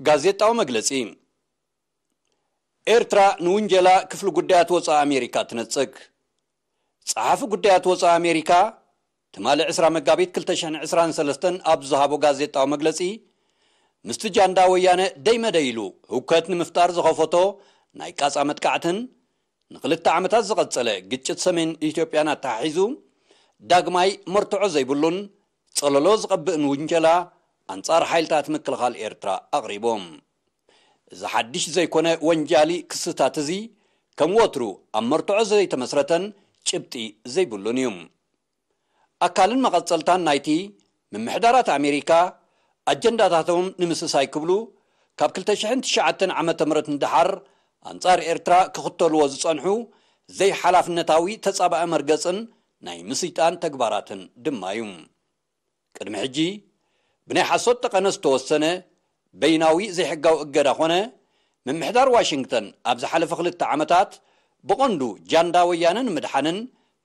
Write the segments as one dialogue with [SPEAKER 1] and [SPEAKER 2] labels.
[SPEAKER 1] ጋዜጣው መግለጺ ኤርትራ ንውንጀላ ክፍል ጉዳያት ወፃ አሜሪካ ትነጽግ ጸሐፊ ጉዳያት ወፃ አሜሪካ ትማል 10 መጋቢት 2023 ኣብ ዝሃቦ ጋዜጣው መግለጺ ምስትጃንዳ ወያነ ደይመደይሉ ህውከት ንምፍጣር ዝኸፈቶ ናይ ቃጻ መጥቃዕትን ንኽልተ ዓመታት ዝቐጸለ ግጭት ሰሜን ኢትዮጵያን ኣታሒዙ ዳግማይ መርትዖ ዘይብሉን ጸለሎ ዝቐብእን ውንጀላ አንጻር ሓይልታት ምክልኻል ኤርትራ ኣቕሪቦም እዚ ሓድሽ ዘይኮነ ወንጃሊ ክስታት እዚ ከም ወትሩ ኣብ መርትዖ ዘይተመስረተን ጭብጢ ዘይብሉን እዩ ኣካልን መቐጸልታን ናይቲ ምምሕዳራት ኣሜሪካ ኣጀንዳታቶም ንምስሳይ ክብሉ ካብ 2009 ዓመተ ምህረት እንድሓር አንጻር ኤርትራ ክኽተልዎ ዝጸንሑ ዘይ ሓላፍነታዊ ተጻባእ መርገጽን ናይ ምስይጣን ተግባራትን ድማ እዩ ቅድሚ ሕጂ ብናይ ሓሶት ተቐነስ ተወሰነ በይናዊ ዘይሕጋው እገዳ ኾነ ምምሕዳር ዋሽንግተን ኣብ ዝሓለፈ 2 ዓመታት ብቐንዱ ጃንዳ ወያነን ምድሓንን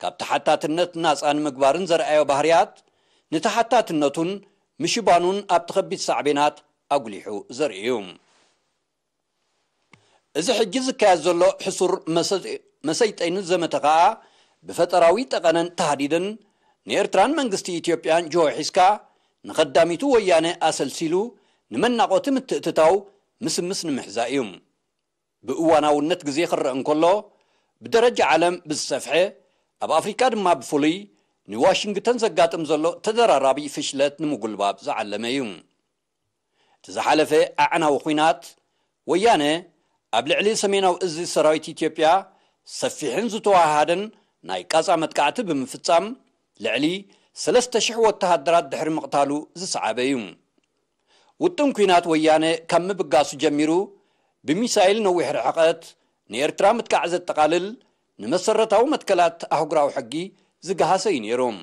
[SPEAKER 1] ካብ ተሓታትነት ናፃን ምግባርን ዘርአዮ ባህርያት ንተሓታትነቱን ምሽባኑን ኣብ ተኸቢት ሳዕቤናት ኣጉሊሑ ዘርእዩ እዚ ሕጂ ዝካየድ ዘሎ ሕሱር መሰይጠይን ዘመተ ከዓ ብፈጠራዊ ጠቐነን ተሃዲድን ንኤርትራን መንግስቲ ኢትዮጵያን ጆሆ ሒዝካ ንኸዳሚቱ ወያነ ኣሰልሲሉ ንመናቆቲ ምትእትታው ምስምስ ንምሕዛእ እዩ ብእዋናውነት ግዜ ክረአ እንከሎ ብደረጃ ዓለም ብዝሰፍሐ ኣብ ኣፍሪካ ድማ ብፍሉይ ንዋሽንግተን ዘጋጥም ዘሎ ተደራራቢ ፍሽለት ንምጉልባብ ዝዓለመ እዩ ተዝሓለፈ ኣዕናዊ ኩናት ወያነ ኣብ ልዕሊ ሰሜናዊ እዝ ሰራዊት ኢትዮጵያ ሰፊሕን ዝተዋሃደን ናይ ቃጻ መጥቃዕቲ ብምፍጻም ልዕሊ 3000 ወተሃደራት ድሕሪ ምቕታሉ ዝሰዓበ እዩ ውጥን ኩናት ወያነ ካብ ምብጋሱ ጀሚሩ ብሚሳኤል ነዊሕ ርሕቐት ንኤርትራ ምጥቃዕ ዘጠቓልል ንመሰረታዊ መትከላት ኣህጉራዊ ሕጊ ዝገሃሰ እዩ ነይሮም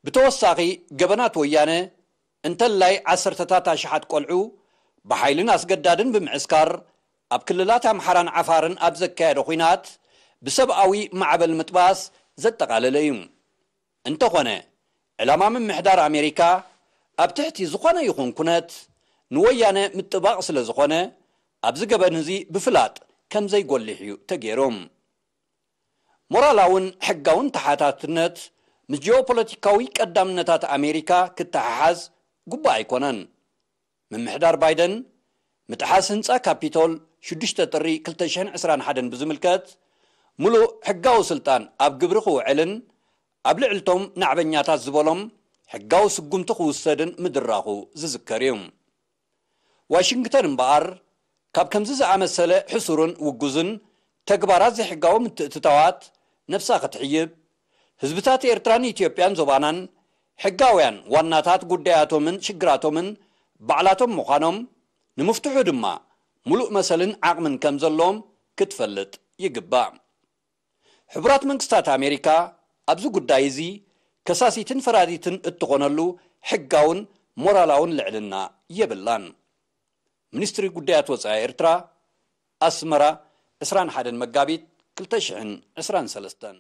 [SPEAKER 1] ብተወሳኺ ገበናት ወያነ እንተላይ 10ታት ኣሽሓት ቆልዑ ብሓይልን ኣስገዳድን ብምዕስካር ኣብ ክልላት ኣምሓራን ዓፋርን ኣብ ዘካየደ ኩናት ብሰብኣዊ ማዕበል ምጥባስ ዘጠቓለለ እዩ እንተኾነ ዕላማ ምምሕዳር ኣሜሪካ ኣብ ትሕቲ ዝኾነ ይኹን ኩነት ንወያነ ምጥባቕ ስለ ዝኾነ ኣብዚ ገበን እዚ ብፍላጥ ከም ዘይጎልሕ እዩ ተገይሮም ሞራላውን ሕጋውን ተሓታትነት ምስ ጂኦፖለቲካዊ ቀዳምነታት ኣሜሪካ ክትሓሓዝ ጉባእ ኣይኮነን ምምሕዳር ባይደን ምጥሓስ ህንፃ ካፒቶል 6 ጥሪ 2021 ብዝምልከት ሙሉእ ሕጋዊ ስልጣን ኣብ ግብሪ ክውዕልን ኣብ ልዕልቶም ናዕበኛታት ዝበሎም ሕጋዊ ስጉምቲ ክውሰድን ምድራኹ ዝዝከር እዩ ዋሽንግተን እምበኣር ካብ ከምዚ ዝኣመሰለ ሕሱርን ውጉዝን ተግባራት ዘይሕጋዊ ምትእትታዋት ነፍሳ ክትሕይብ ህዝብታት ኤርትራን ኢትዮጵያን ዞባናን ሕጋውያን ዋናታት ጉዳያቶምን ሽግራቶምን ባዕላቶም ምዃኖም ንምፍትሑ ድማ ሙሉእ መሰልን ዓቕምን ከም ዘለዎም ክትፈልጥ ይግባእ ሕቡራት መንግስታት ኣሜሪካ ኣብዚ ጉዳይ እዚ ከሳሲትን ፈራዲትን እትኾነሉ ሕጋውን ሞራላውን ልዕልና የብላን ሚኒስትሪ ጉዳያት ወፃኢ ኤርትራ ኣስመራ 21 መጋቢት 2023